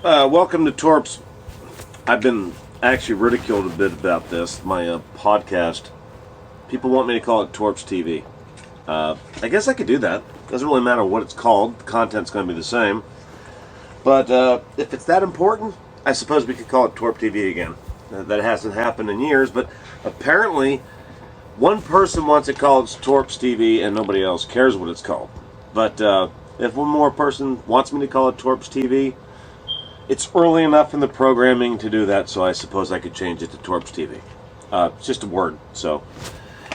Welcome to Torps. I've been actually ridiculed a bit about this, my podcast. People want me to call it Torps TV. I guess I could do that. Doesn't really matter what it's called. The content's going to be the same. But if it's that important, I suppose we could call it Torp TV again. That hasn't happened in years, but apparently one person wants it called Torps TV and nobody else cares what it's called. But if one more person wants me to call it Torps TV, it's early enough in the programming to do that, so I suppose I could change it to Torps TV. It's just a word. So,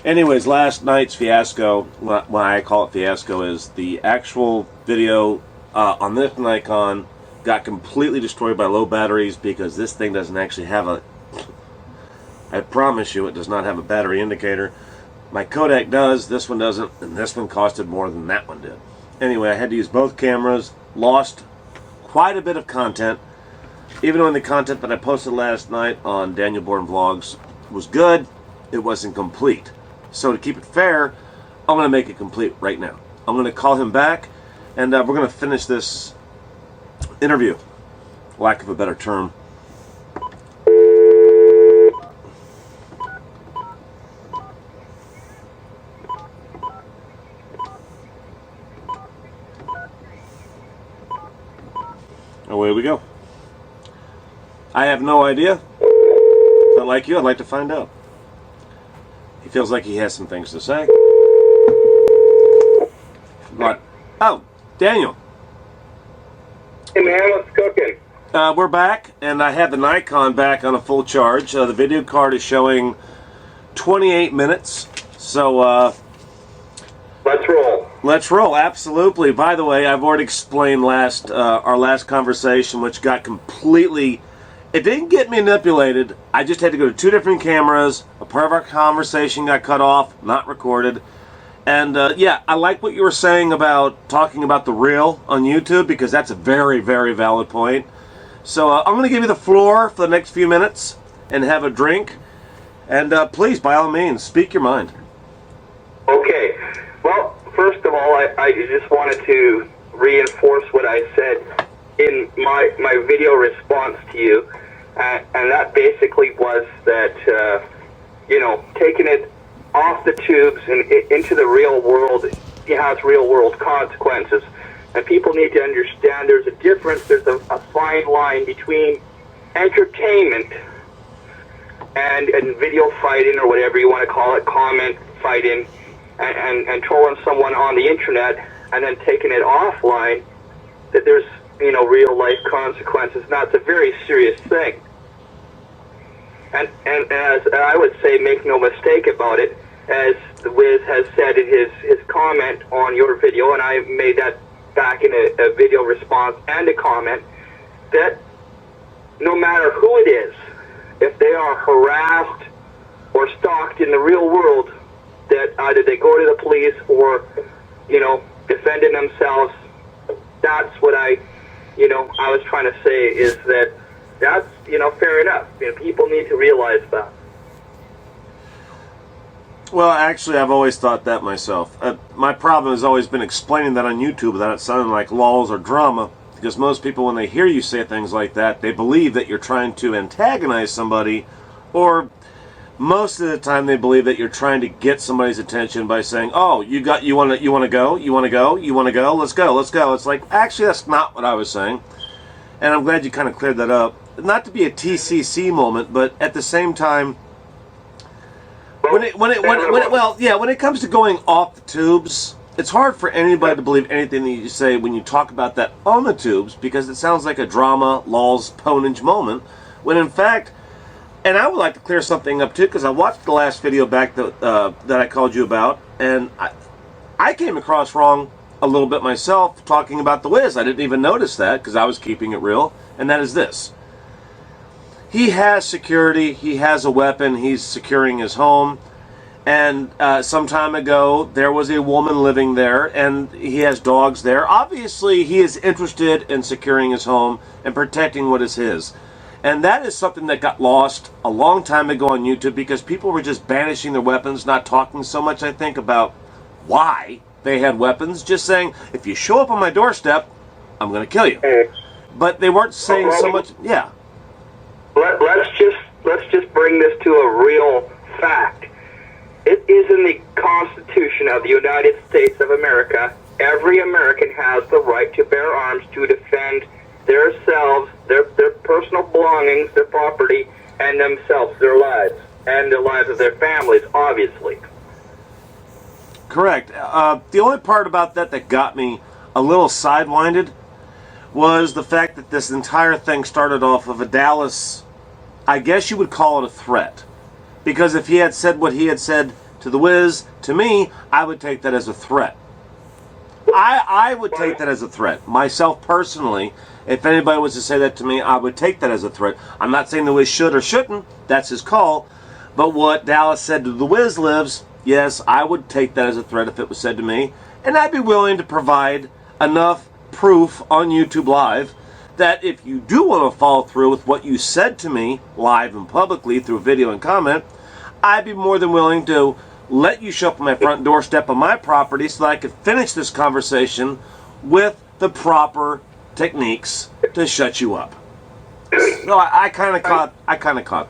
anyways, last night's fiasco, why I call it fiasco, is the actual video on this Nikon got completely destroyed by low batteries because this thing doesn't actually have a, I promise you, it does not have a battery indicator. My Kodak does, this one doesn't, and this one costed more than that one did. Anyway, I had to use both cameras, lost quite a bit of content, even when the content that I posted last night on Daniel Bourne Vlogs was good, it wasn't complete. So to keep it fair, I'm going to make it complete right now. I'm going to call him back, and we're going to finish this interview, lack of a better term. Away we go. I have no idea. But like you, I'd like to find out. He feels like he has some things to say. But, oh, Daniel. Hey man, what's cooking? We're back, and I have the Nikon back on a full charge. The video card is showing 28 minutes. So, let's roll. let's roll, absolutely. By the way, I've already explained our last conversation, which got completely... It didn't get manipulated. I just had to go to two different cameras. A part of our conversation got cut off, not recorded. And yeah, I like what you were saying about talking about the reel on YouTube, because that's a very, very valid point. So I'm going to give you the floor for the next few minutes and have a drink. And please, by all means, speak your mind. Okay. Well, first of all, I just wanted to reinforce what I said in my video response to you. And that basically was that, you know, taking it off the tubes and into the real world, it has real world consequences. And people need to understand there's a difference, there's a fine line between entertainment and video fighting, or whatever you want to call it, comment fighting, and trolling someone on the internet, and then taking it offline, that there's, you know, real life consequences. Now, it's a very serious thing. And as I would say, make no mistake about it, as Wiz has said in his comment on your video, and I made that back in a video response and a comment, that no matter who it is, if they are harassed or stalked in the real world, that either they go to the police or, you know, defending themselves, that's what I was trying to say, is that that's, you know, fair enough. You know, people need to realize that. Well, actually, I've always thought that myself. My problem has always been explaining that on YouTube without it sounding like lulz or drama, because most people, when they hear you say things like that, they believe that you're trying to antagonize somebody, or most of the time they believe that you're trying to get somebody's attention by saying, "Oh, you want to go, let's go." It's like, actually, that's not what I was saying, and I'm glad you kind of cleared that up. Not to be a TCC moment, but at the same time, when it comes to going off the tubes, it's hard for anybody to believe anything that you say when you talk about that on the tubes, because it sounds like a drama, lulz, ponage moment, when in fact, and I would like to clear something up too, because I watched the last video back that I called you about, and I came across wrong a little bit myself talking about the Wiz. I didn't even notice that because I was keeping it real, and that is this. He has security, he has a weapon, he's securing his home, and some time ago there was a woman living there, and he has dogs there. Obviously he is interested in securing his home and protecting what is his. And that is something that got lost a long time ago on YouTube, because people were just banishing their weapons, not talking so much, I think, about why they had weapons, just saying, if you show up on my doorstep, I'm going to kill you. but they weren't saying so much. Yeah. Let's just bring this to a real fact. It is in the Constitution of the United States of America. Every American has the right to bear arms to defend themselves, their personal belongings, their property, and themselves, their lives, and the lives of their families, obviously. Correct. The only part about that got me a little sidewinded was the fact that this entire thing started off of a Dallas, I guess you would call it a threat. Because if he had said what he had said to the Wiz, to me, I would take that as a threat. I would take that as a threat. Myself personally, if anybody was to say that to me, I would take that as a threat. I'm not saying the Wiz should or shouldn't. That's his call. But what Dallas said to the Wiz lives, yes, I would take that as a threat if it was said to me. And I'd be willing to provide enough proof on YouTube Live that if you do want to follow through with what you said to me live and publicly through video and comment, I'd be more than willing to let you show up on my front doorstep on my property so that I could finish this conversation with the proper techniques to shut you up. So I kind of caught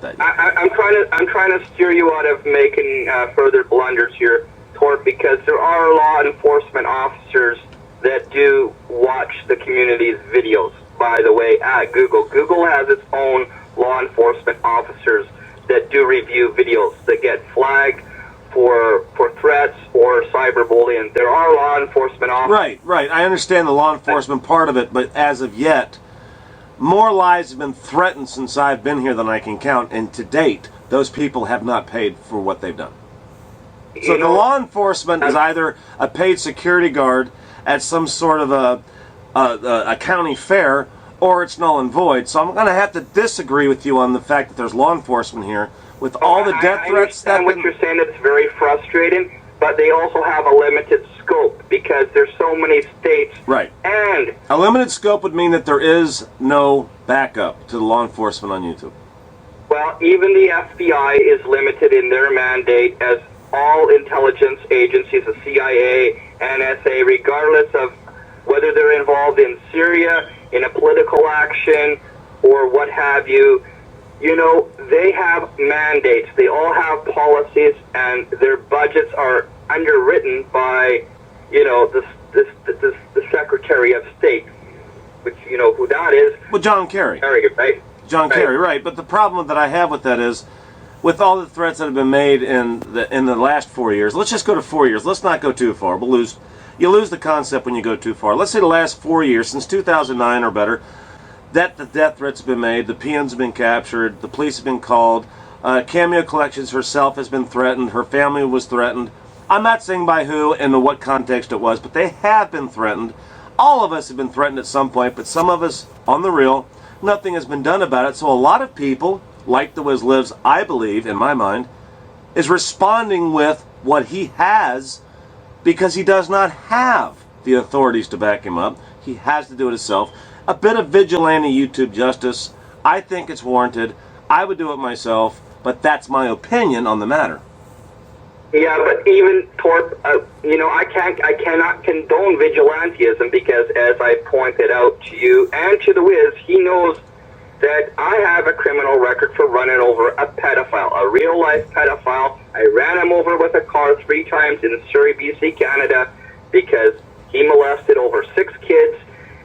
that. I'm trying to steer you out of making further blunders here, Torp, because there are law enforcement officers that do watch the community's videos. By the way, at Google has its own law enforcement officers that do review videos that get flagged for threats or cyberbullying. There are law enforcement officers. Right. I understand the law enforcement part of it, but as of yet, more lives have been threatened since I've been here than I can count, and to date, those people have not paid for what they've done. So the law enforcement is either a paid security guard at some sort of a county fair, or it's null and void. So I'm going to have to disagree with you on the fact that there's law enforcement here with all the death threats. I understand what you're saying. It's very frustrating, but they also have a limited scope because there's so many states. Right. And a limited scope would mean that there is no backup to the law enforcement on YouTube. Well, even the FBI is limited in their mandate, as all intelligence agencies, the CIA, NSA, regardless of whether they're involved in Syria, in a political action, or what have you. You know, they have mandates. They all have policies, and their budgets are underwritten by, you know, the Secretary of State, which, you know who that is. Well, John Kerry. Right? John Kerry, right. But the problem that I have with that is, with all the threats that have been made in the last 4 years, let's just go to 4 years. Let's not go too far. You lose the concept when you go too far. Let's say the last 4 years, since 2009 or better, that the death threats have been made, the PNs have been captured, the police have been called, Cameo Collections herself has been threatened, her family was threatened. I'm not saying by who and in what context it was, but they have been threatened. All of us have been threatened at some point, but some of us, on the real, nothing has been done about it. So a lot of people, like the Wiz Lives, I believe, in my mind, is responding with what he has because he does not have the authorities to back him up. He has to do it himself. A bit of vigilante YouTube justice, I think it's warranted. I would do it myself, but that's my opinion on the matter. Yeah, but even Torp, you know, I cannot condone vigilantism because, as I pointed out to you and to the Wiz, he knows that I have a criminal record for running over a pedophile, a real-life pedophile. I ran him over with a car 3 times in Surrey, BC, Canada, because he molested over 6 kids,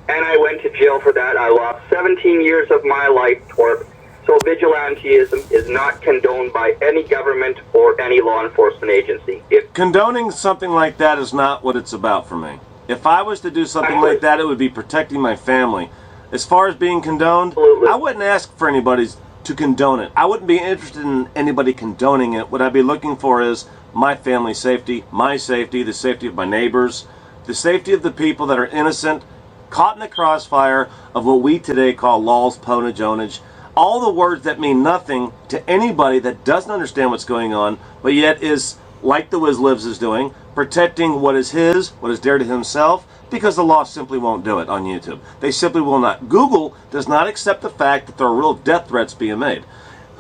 and I went to jail for that. I lost 17 years of my life, Torp. So vigilantism is not condoned by any government or any law enforcement agency. Condoning something like that is not what it's about for me. If I was to do something like that, it would be protecting my family. As far as being condoned, Absolutely. I wouldn't ask for anybody to condone it. I wouldn't be interested in anybody condoning it. What I'd be looking for is my family's safety, my safety, the safety of my neighbors, the safety of the people that are innocent, caught in the crossfire of what we today call laws, ponage, onage. All the words that mean nothing to anybody that doesn't understand what's going on, but yet is, like the Wiz Lives is doing, protecting what is his, what is dear to himself, because the law simply won't do it on YouTube. They simply will not. Google does not accept the fact that there are real death threats being made.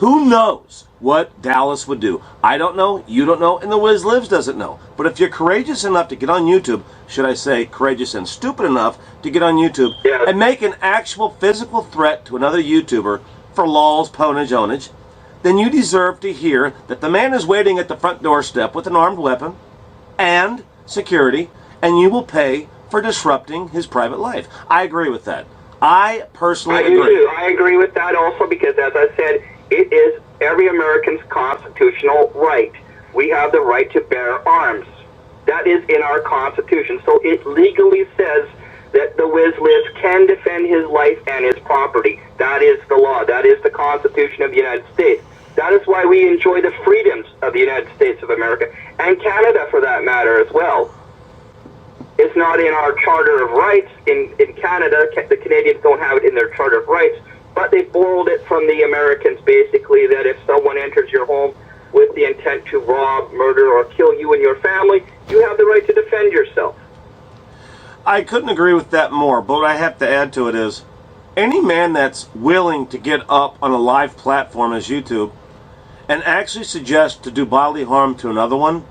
Who knows what Dallas would do? I don't know, you don't know, and the Wiz Lives doesn't know. But if you're courageous enough to get on YouTube, should I say courageous and stupid enough to get on YouTube and make an actual physical threat to another YouTuber for lols, ponage, onage, then you deserve to hear that the man is waiting at the front doorstep with an armed weapon and security, and you will pay for disrupting his private life. I agree with that. I personally agree. I agree with that also because, as I said, it is every American's constitutional right. We have the right to bear arms. That is in our Constitution. So it legally says that the Wiz Lives can defend his life and his property. That is the law. That is the Constitution of the United States. That is why we enjoy the freedoms of the United States of America, and Canada for that matter as well. It's not in our Charter of Rights in Canada. The Canadians don't have it in their Charter of Rights, but they borrowed it from the Americans, basically, that if someone enters your home with the intent to rob, murder, or kill you and your family, you have the right to defend yourself. I couldn't agree with that more, but what I have to add to it is, any man that's willing to get up on a live platform as YouTube and actually suggest to do bodily harm to another one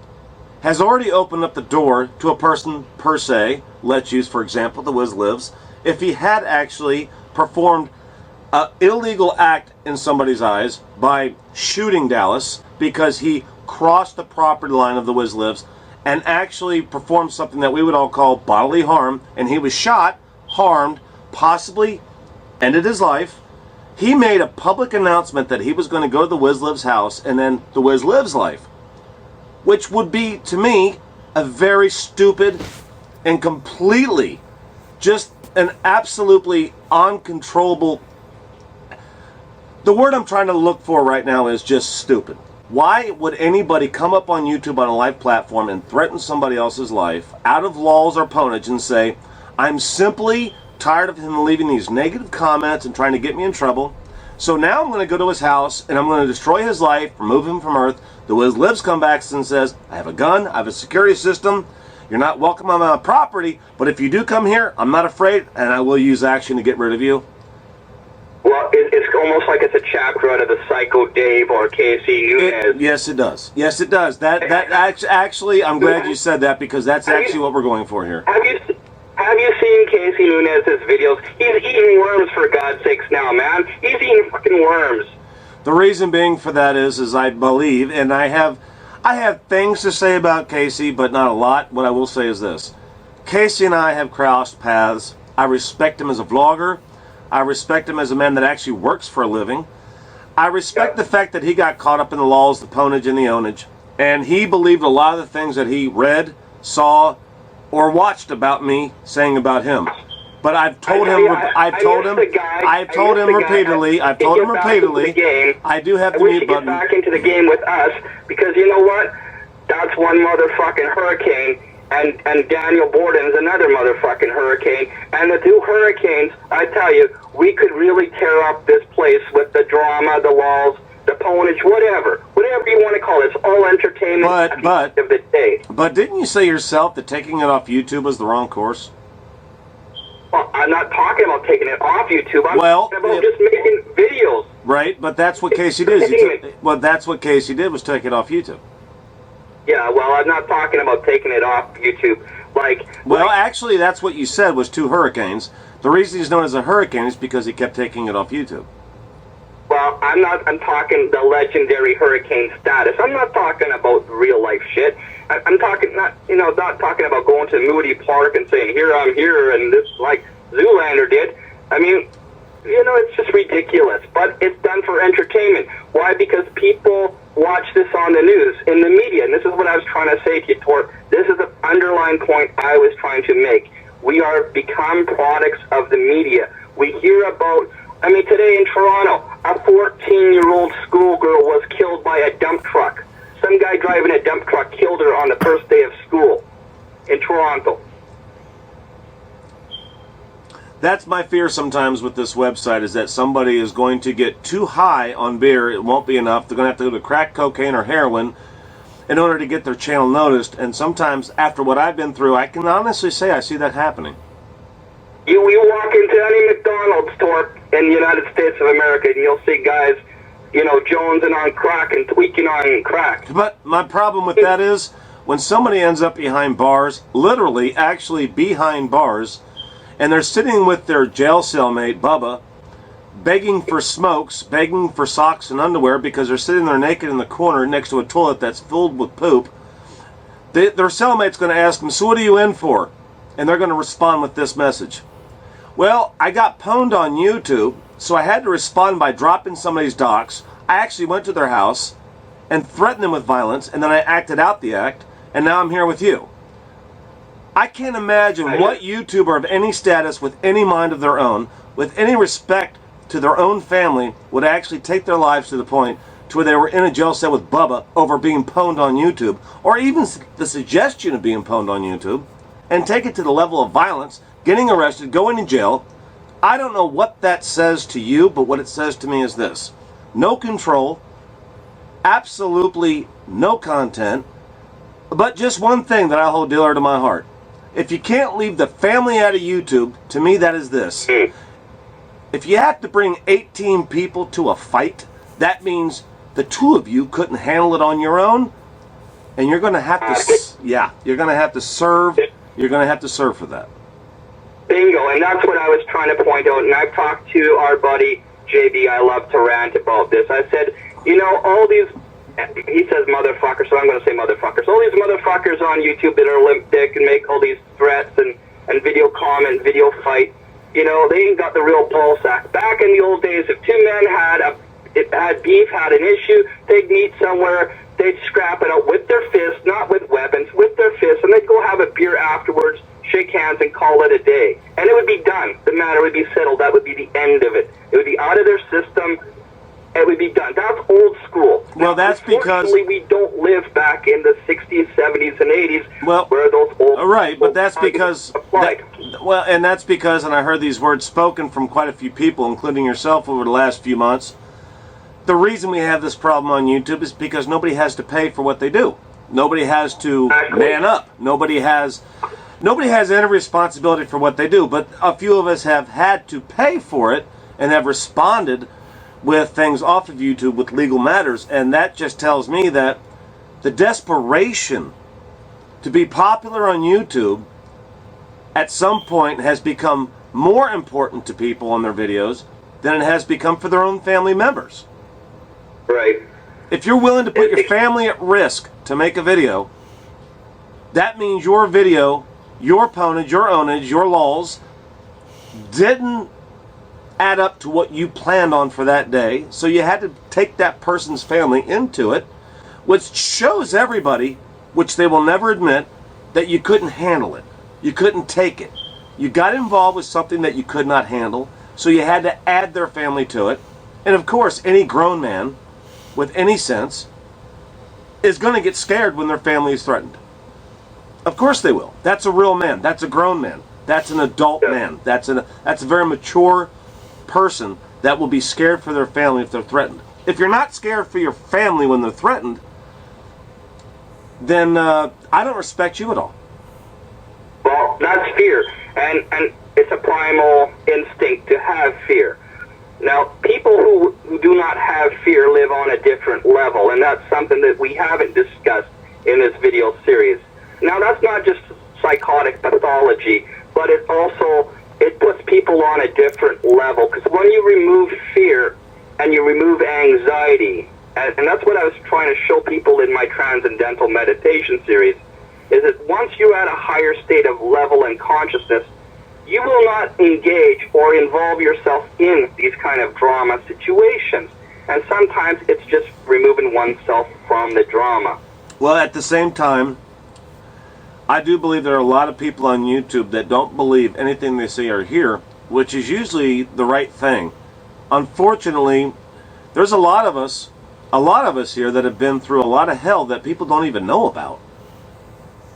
has already opened up the door to a person per se. Let's use, for example, the Wiz Lives. If he had actually performed an illegal act in somebody's eyes by shooting Dallas because he crossed the property line of the Wiz Lives and actually performed something that we would all call bodily harm, and he was shot, harmed, possibly ended his life, he made a public announcement that he was going to go to the Wiz Lives house and then the Wiz Lives life, which would be, to me, a very stupid and completely just an absolutely uncontrollable. The word I'm trying to look for right now is just stupid. Why would anybody come up on YouTube on a live platform and threaten somebody else's life out of lols or ponage and say, I'm simply tired of him leaving these negative comments and trying to get me in trouble, so now I'm going to go to his house and I'm going to destroy his life, remove him from earth. The Wiz Lives comes back and says, I have a gun, I have a security system, you're not welcome on my property, but if you do come here, I'm not afraid, and I will use action to get rid of you. Well, it's almost like it's a chapter out of the Psycho Dave or Casey Nunez. Yes, it does. Yes, it does. That actually, I'm glad you said that because that's actually what we're going for here. Have you seen Casey Nunez's videos? He's eating worms, for God's sakes now, man. He's eating fucking worms. The reason being for that is I believe, and I have things to say about Casey, but not a lot. What I will say is this. Casey and I have crossed paths. I respect him as a vlogger. I respect him as a man that actually works for a living. I respect the fact that he got caught up in the laws, the ponage, and the onage. And he believed a lot of the things that he read, saw, or watched about me saying about him. But I've told him repeatedly. I do have the mute button. Get back into the game with us because you know what? That's one motherfucking hurricane, and Daniel Borden is another motherfucking hurricane. And the two hurricanes, I tell you, we could really tear up this place with the drama, the walls, the ponage, whatever you want to call it. It's all entertainment at the end of the day. But didn't you say yourself that taking it off YouTube was the wrong course? Well, I'm not talking about taking it off YouTube. I'm talking about just making videos. Right, but that's what Casey did. That's what Casey did, was take it off YouTube. Yeah, well, I'm not talking about taking it off YouTube. Actually, that's what you said was two hurricanes. The reason he's known as a hurricane is because he kept taking it off YouTube. Well, I'm talking the legendary hurricane status. I'm not talking about real life shit. I'm talking not talking about going to Moody Park and saying, here I'm here, and this like Zoolander did. I mean, it's just ridiculous. But it's done for entertainment. Why? Because people watch this on the news, in the media, and this is what I was trying to say to you, Tor. This is the underlying point I was trying to make. We are become products of the media. We hear about, today in Toronto, a 14-year-old schoolgirl was killed by a dump truck. Some guy driving a dump truck killed her on the first day of school in Toronto. That's my fear sometimes with this website, is that somebody is going to get too high on beer. It won't be enough. They're going to have to go to crack cocaine or heroin in order to get their channel noticed. And sometimes, after what I've been through, I can honestly say I see that happening. You walk into any McDonald's store in the United States of America, and you'll see guys jonesing on crack and tweaking on crack. But my problem with that is when somebody ends up behind bars, literally, actually behind bars, and they're sitting with their jail cellmate, Bubba, begging for smokes, begging for socks and underwear because they're sitting there naked in the corner next to a toilet that's filled with poop, their cellmate's going to ask them, so what are you in for? And they're going to respond with this message. Well, I got pwned on YouTube, so I had to respond by dropping somebody's docs. I actually went to their house and threatened them with violence, and then I acted out the act, and now I'm here with you. I can't imagine what YouTuber of any status, with any mind of their own, with any respect to their own family, would actually take their lives to the point to where they were in a jail cell with Bubba over being pwned on YouTube, or even the suggestion of being pwned on YouTube, and take it to the level of violence, getting arrested, going to jail. I don't know what that says to you, but what it says to me is this. No control, absolutely no content, but just one thing that I hold dear to my heart. If you can't leave the family out of YouTube, to me that is this. If you have to bring 18 people to a fight, that means the two of you couldn't handle it on your own, and you're going to have to, you're going to have to serve. You're going to have to serve for that. Bingo, and that's what I was trying to point out. And I've talked to our buddy JB. I love to rant about this. I said, all these, he says motherfuckers, so I'm going to say motherfuckers. All these motherfuckers on YouTube that are limp dick and make all these threats and video comment, video fight, they ain't got the real ball sack. Back in the old days, if two men had beef, had an issue, they'd meet somewhere, they'd scrap it out with their fists, not with weapons, with their fists, and they'd go have a beer afterwards, shake hands, and call it a day. And it would be done. The matter would be settled. That would be the end of it. It would be out of their system. It would be done. That's old school. Well, that's because we don't live back in the 60s, 70s, and 80s where those old right, but that's because applied. And that's because, and I heard these words spoken from quite a few people, including yourself, over the last few months. The reason we have this problem on YouTube is because nobody has to pay for what they do. Nobody has to man up. Nobody has any responsibility for what they do. But a few of us have had to pay for it and have responded with things off of YouTube with legal matters. And that just tells me that the desperation to be popular on YouTube at some point has become more important to people on their videos than it has become for their own family members. Right. If you're willing to put your family at risk to make a video, that means your video, your ponage, your ownage, your laws didn't add up to what you planned on for that day. So you had to take that person's family into it, which shows everybody, which they will never admit, that you couldn't handle it. You couldn't take it. You got involved with something that you could not handle, so you had to add their family to it. And of course, any grown man with any sense is going to get scared when their family is threatened. Of course they will. That's a real man. That's a grown man. That's an adult man. That's a very mature person that will be scared for their family if they're threatened. If you're not scared for your family when they're threatened, then I don't respect you at all. Well, that's fear, and it's a primal instinct to have fear. Now, people who do not have fear live on a different level, and that's something that we haven't discussed in this video series. Now, that's not just psychotic pathology, but it puts people on a different level, because when you remove fear and you remove anxiety, and that's what I was trying to show people in my Transcendental Meditation series, is that once you're at a higher state of level and consciousness, you will not engage or involve yourself in these kind of drama situations. And sometimes it's just removing oneself from the drama. Well, at the same time, I do believe there are a lot of people on YouTube that don't believe anything they say or hear, which is usually the right thing. Unfortunately, there's a lot of us here that have been through a lot of hell that people don't even know about.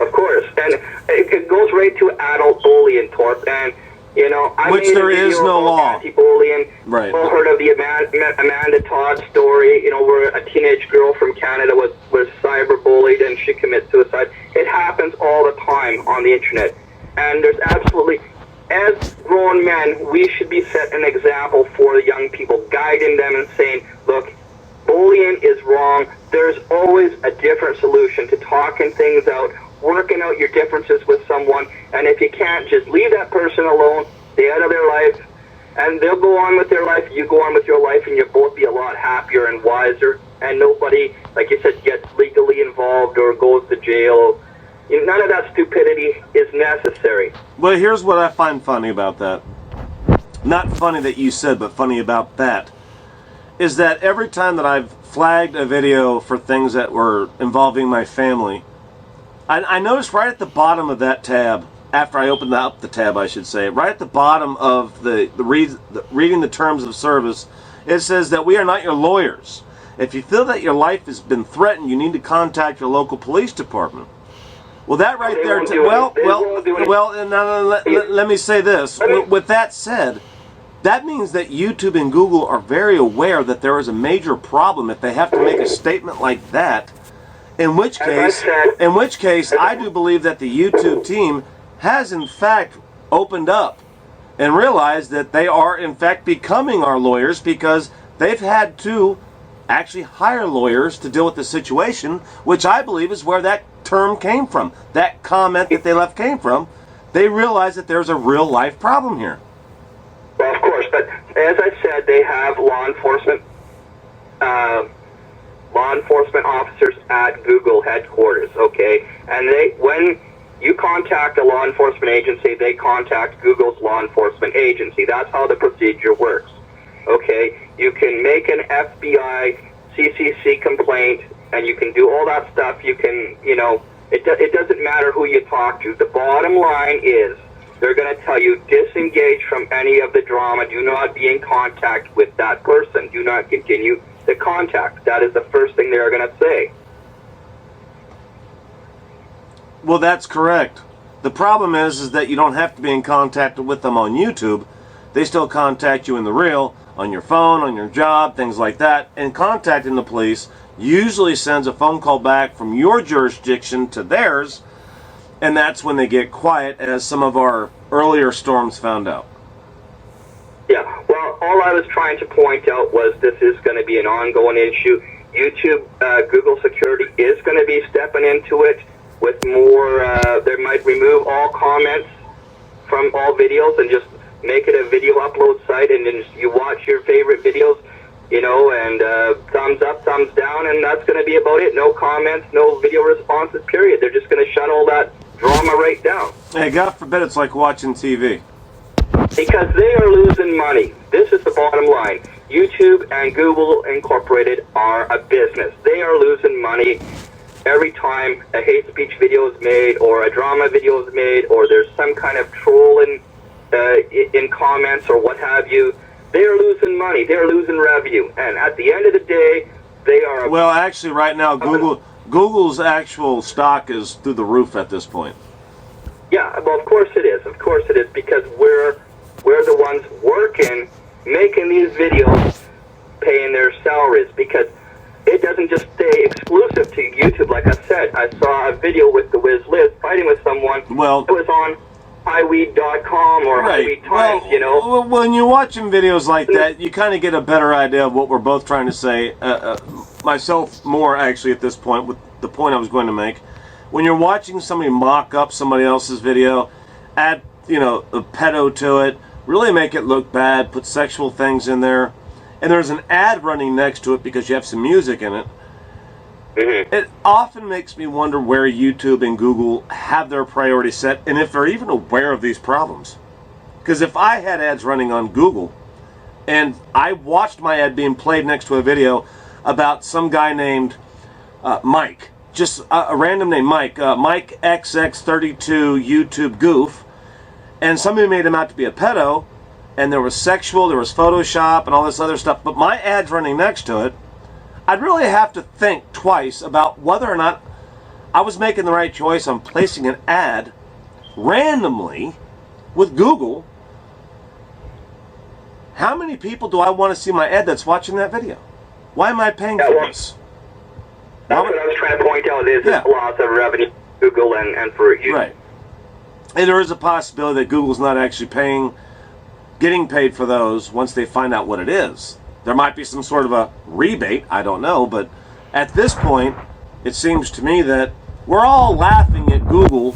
Of course, and it goes right to adult bullying, Torp, and I which there is no law. Anti-bullying. Right. We've all heard of the Amanda Todd story, where a teenage girl from Canada was cyberbullied and she commits suicide. It happens all the time on the internet, and there's absolutely, as grown men, we should be set an example for the young people, guiding them and saying, look, bullying is wrong. There's always a different solution to talking things out, working out your differences with someone, and if you can't, just leave that person alone, stay out of their life, and they'll go on with their life, you go on with your life, and you'll both be a lot happier and wiser, and nobody, like you said, gets legally involved or goes to jail. None of that stupidity is necessary. Well, here's what I find funny about that. Not funny that you said, but funny about that, is that every time that I've flagged a video for things that were involving my family, I noticed right at the bottom of that tab, after I opened up the tab, I should say, right at the bottom of the reading the terms of service, it says that we are not your lawyers. If you feel that your life has been threatened, you need to contact your local police department. Well, that right there, let me say this. With that said, that means that YouTube and Google are very aware that there is a major problem if they have to make a statement like that. In which case, I do believe that the YouTube team has in fact opened up and realized that they are in fact becoming our lawyers, because they've had to actually hire lawyers to deal with the situation, which I believe is where that term came from. That comment that they left came from. They realize that there's a real life problem here. Well, of course, but as I said, they have law enforcement officers at Google headquarters, okay? And when you contact a law enforcement agency, they contact Google's law enforcement agency. That's how the procedure works, okay? You can make an FBI CCC complaint, and you can do all that stuff. You can, it doesn't matter who you talk to. The bottom line is they're going to tell you, disengage from any of the drama. Do not be in contact with that person. Do not continue the contact. That is the first thing they're going to say. Well, that's correct. The problem is that you don't have to be in contact with them on YouTube. They still contact you in the real, on your phone, on your job, things like that. And contacting the police usually sends a phone call back from your jurisdiction to theirs, and that's when they get quiet, as some of our earlier storms found out. Yeah, well, all I was trying to point out was this is going to be an ongoing issue. YouTube, Google security is going to be stepping into it with more, they might remove all comments from all videos and just make it a video upload site, and then you watch your favorite videos, and thumbs up, thumbs down, and that's going to be about it. No comments, no video responses, period. They're just going to shut all that drama right down. Hey, God forbid it's like watching TV. Because they are losing money. This is the bottom line. YouTube and Google Incorporated are a business. They are losing money every time a hate speech video is made, or a drama video is made, or there's some kind of trolling in comments or what have you. They are losing money. They are losing revenue. And at the end of the day, they are... Well, actually, right now, Google's actual stock is through the roof at this point. Yeah, well, of course it is. Of course it is, because we're the ones working, making these videos, paying their salaries, because it doesn't just stay exclusive to YouTube. Like I said, I saw a video with the Wiz Liz fighting with someone. Well, it was on highweed.com or right. Highweed Times, Well, when you're watching videos like that, you kind of get a better idea of what we're both trying to say. Myself more, actually, at this point, with the point I was going to make. When you're watching somebody mock up somebody else's video, add, a pedo to it, really make it look bad, put sexual things in there, and there's an ad running next to it because you have some music in it, it often makes me wonder where YouTube and Google have their priorities set, and if they're even aware of these problems. Because if I had ads running on Google, and I watched my ad being played next to a video about some guy named Mike, just a random name, Mike XX32 YouTube goof, and somebody made him out to be a pedo, and there was sexual, there was Photoshop, and all this other stuff, but my ad's running next to it, I'd really have to think twice about whether or not I was making the right choice on placing an ad randomly with Google. How many people do I want to see my ad that's watching that video? Why am I paying for this? That's what I was trying to point out, is this loss of revenue for Google and for you. Right. And there is a possibility that Google's not actually getting paid for those once they find out what it is. There might be some sort of a rebate, I don't know, but at this point, it seems to me that we're all laughing at Google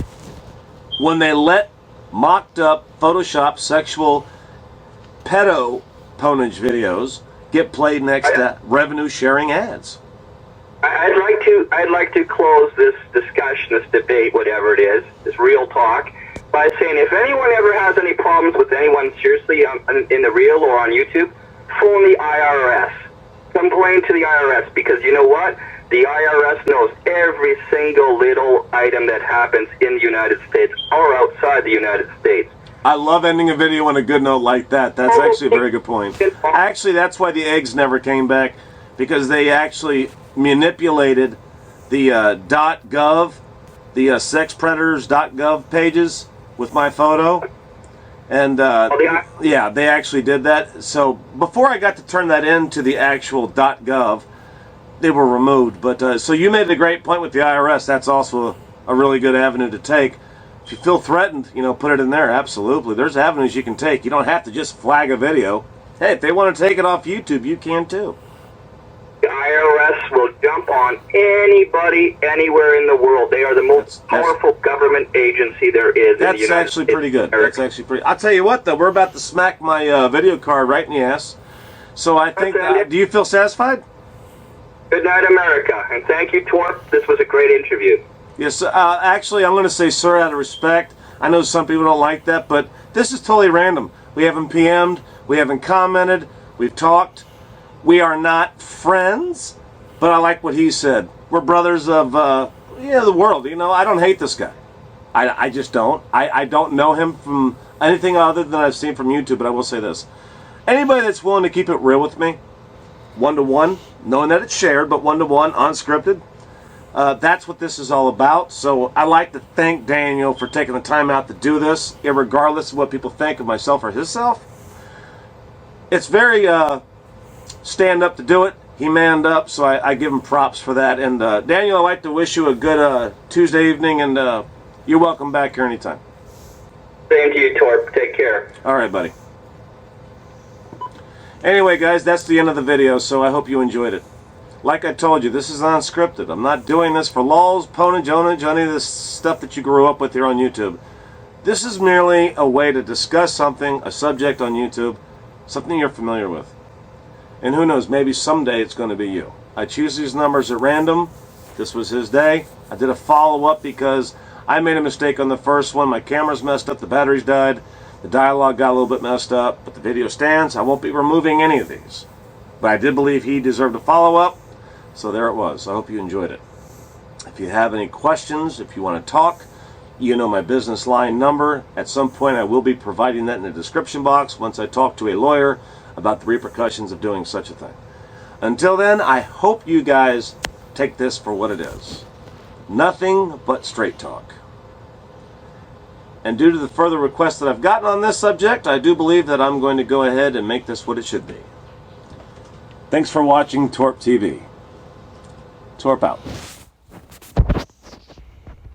when they let mocked up, photoshopped sexual pedo-ponage videos get played next to revenue sharing ads. I'd like to close this discussion, this debate, whatever it is, this real talk, by saying if anyone ever has any problems with anyone seriously in the real or on YouTube, phone the IRS. Complain to the IRS, because you know what? The IRS knows every single little item that happens in the United States or outside the United States. I love ending a video on a good note like that. That's actually a very good point. Actually, that's why the eggs never came back, because they actually manipulated the .gov, the sexpredators.gov pages with my photo. And yeah, they actually did that. So before I got to turn that into the actual .gov, they were removed. But so you made a great point with the IRS. That's also a really good avenue to take. If you feel threatened, you know, put it in there. Absolutely. There's avenues you can take. You don't have to just flag a video. Hey, if they want to take it off YouTube, you can too. The IRS will jump on anybody, anywhere in the world. They are the most powerful government agency there is. That's actually pretty good. That's actually pretty. I'll tell you what, though, we're about to smack my video card right in the ass. So I think. Do you feel satisfied? Good night, America, and thank you, Torp. This was a great interview. Yes. Actually, I'm going to say, sir, out of respect. I know some people don't like that, but this is totally random. We haven't PM'd. We haven't commented. We've talked. We are not friends, but I like what he said. We're brothers of, the world. You know, I don't hate this guy. I just don't. I don't know him from anything other than I've seen from YouTube, but I will say this. Anybody that's willing to keep it real with me, one-to-one, knowing that it's shared, but one-to-one, unscripted, that's what this is all about. So I'd like to thank Daniel for taking the time out to do this, regardless of what people think of myself or himself. It's very... stand up to do it. He manned up, so I give him props for that. And Daniel, I'd like to wish you a good Tuesday evening, and you're welcome back here anytime. Same to you, Torp. Take care. All right, buddy. Anyway, guys, that's the end of the video, so I hope you enjoyed it. Like I told you, this is unscripted. I'm not doing this for lulz, ponage, any of this stuff that you grew up with here on YouTube. This is merely a way to discuss something, a subject on YouTube, something you're familiar with. And who knows, maybe someday it's going to be you. I choose these numbers at random. This was his day. I did a follow-up because I made a mistake on the first one. My camera's messed up, the batteries died, the dialogue got a little bit messed up, but the video stands. I won't be removing any of these. But I did believe he deserved a follow-up, so there it was. I hope you enjoyed it. If you have any questions, if you want to talk, you know my business line number. At some point I will be providing that in the description box once I talk to a lawyer about the repercussions of doing such a thing. Until then, I hope you guys take this for what it is. Nothing but straight talk. And due to the further requests that I've gotten on this subject, I do believe that I'm going to go ahead and make this what it should be. Thanks for watching Torp TV. Torp out.